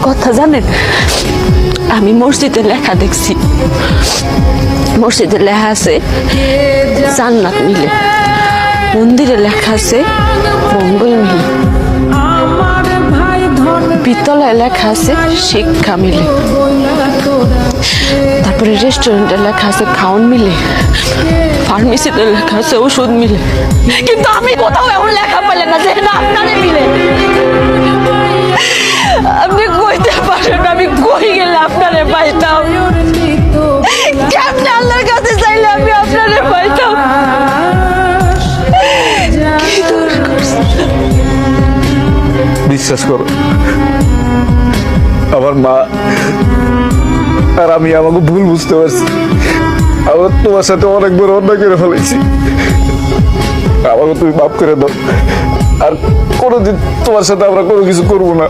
কথা জানেন, আমি মসজিদে লেখা দেখছি, মসজিদে লেখা আছে জান্নাত মিলে, মন্দিরে লেখা আছে মঙ্গল মিলে, বিদ্যালয়ে লেখা আছে শিক্ষা মিলে, তারপরে রেস্টুরেন্টে লেখা আছে খাওন মিলে, ফার্মেসিতে লেখা আছে ওষুধ মিলে, কিন্তু আমি কোথাও এমন লেখা পেলে না যে না আপনারে মিলে। আপনি কইতে পারেন আমি কই গেলে আপনারে পাইতাম, কেমনে আল্লাহর কাছে চাইলে আমি আপনারে পাইতাম। বিশ্বাস করো, আমার মা আর আমি আমাকে ভুল বুঝতে পারছি। আমার তোমার সাথে অনেক বড় অন্যায় করে ফেলেছি, আমাকে তুমি মাফ করে দাও। আর কোনোদিন তোমার সাথে আমরা কোনো কিছু করবো না।